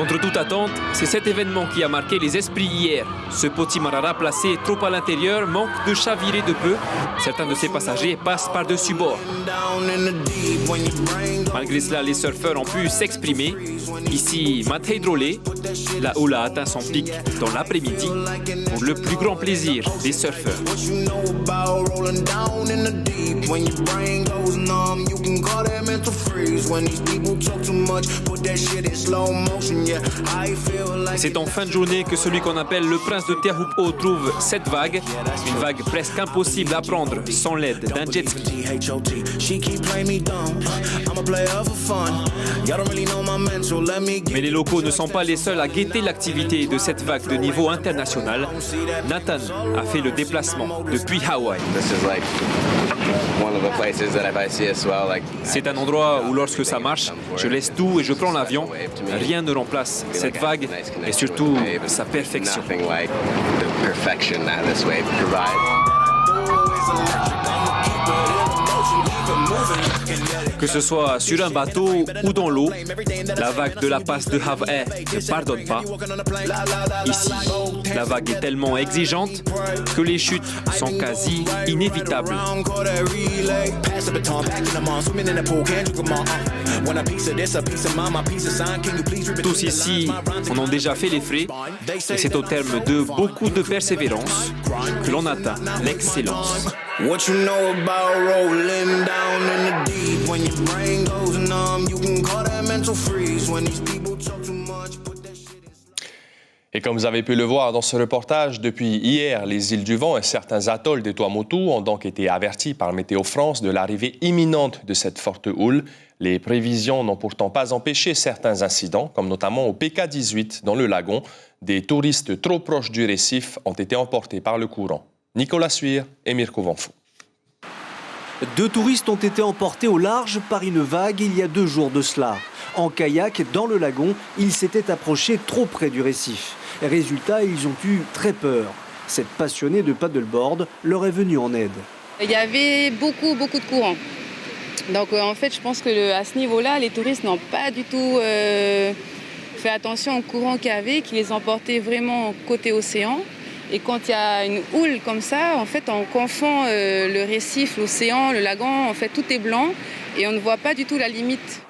Contre toute attente, c'est cet événement qui a marqué les esprits hier. Ce Potimarara placé trop à l'intérieur manque de chavirer de peu. Certains de ses passagers passent par-dessus bord. Malgré cela, les surfeurs ont pu s'exprimer. Ici, Matej Drolé, la houle a atteint son pic dans l'après-midi pour le plus grand plaisir des surfeurs. C'est en fin de journée que celui qu'on appelle le prince de Teahupo'o trouve cette vague, une vague presque impossible à prendre sans l'aide d'un jet ski. Mais les locaux ne sont pas les seuls à guetter l'activité de cette vague de niveau international. Nathan a fait le déplacement depuis Hawaï. C'est un endroit où lorsque ça marche, je laisse tout et je prends l'avion. Rien ne remplace cette vague et surtout sa perfection. Que ce soit sur un bateau ou dans l'eau, la vague de la passe de Hawaï ne pardonne pas. Ici, la vague est tellement exigeante que les chutes sont quasi inévitables. Tous ici en ont déjà fait les frais et c'est au terme de beaucoup de persévérance que l'on atteint l'excellence. What you know about rolling down in the deep? When your brain goes numb, you can call that mental freeze. When these people talk too much, put that shit in. Et comme vous avez pu le voir dans ce reportage, depuis hier, les îles du Vent et certains atolls des Tuamotu ont donc été avertis par Météo France de l'arrivée imminente de cette forte houle. Les prévisions n'ont pourtant pas empêché certains incidents, comme notamment au PK18 dans le lagon. Des touristes trop proches du récif ont été emportés par le courant. Nicolas Suire et Mirko Vanfou. 2 touristes ont été emportés au large par une vague il y a 2 jours de cela. En kayak, dans le lagon, ils s'étaient approchés trop près du récif. Résultat, ils ont eu très peur. Cette passionnée de paddleboard leur est venue en aide. Il y avait beaucoup de courant. Donc en fait, je pense que à ce niveau-là, les touristes n'ont pas du tout fait attention au courant qu'il y avait, qui les emportait vraiment côté océan. Et quand il y a une houle comme ça, en fait, on confond le récif, l'océan, le lagon, en fait, tout est blanc et on ne voit pas du tout la limite.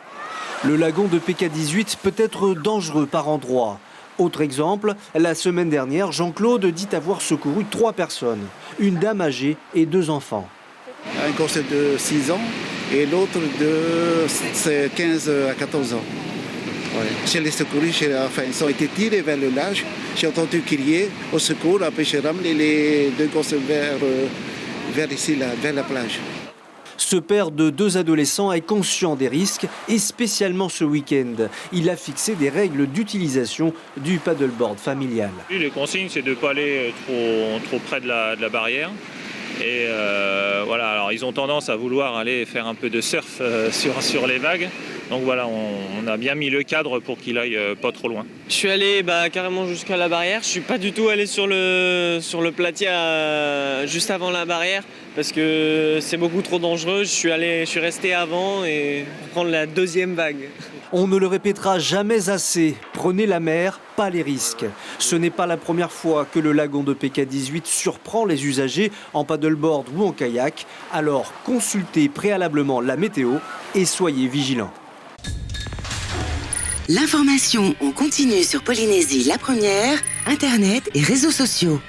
Le lagon de PK18 peut être dangereux par endroits. Autre exemple, la semaine dernière, Jean-Claude dit avoir secouru 3 personnes, une dame âgée et 2 enfants. Un gosse de 6 ans et l'autre de 15 à 14 ans. Ouais. Je les secourus, ils ont été tirés vers le large. J'ai entendu crier au secours. Après, j'ai ramené les 2 gosses vers ici, là, vers la plage. Ce père de 2 adolescents est conscient des risques et spécialement ce week-end. Il a fixé des règles d'utilisation du paddleboard familial. Les consignes, c'est de ne pas aller trop près de la barrière. Et voilà, alors ils ont tendance à vouloir aller faire un peu de surf sur les vagues. Donc voilà, on a bien mis le cadre pour qu'il aille pas trop loin. Je suis allé carrément jusqu'à la barrière. Je suis pas du tout allé sur le platier juste avant la barrière parce que c'est beaucoup trop dangereux. Je suis resté avant et prendre la 2e vague. On ne le répétera jamais assez. Prenez la mer, pas les risques. Ce n'est pas la première fois que le lagon de PK18 surprend les usagers en paddleboard ou en kayak. Alors consultez préalablement la météo et soyez vigilants. L'information en continu sur Polynésie la première, Internet et réseaux sociaux.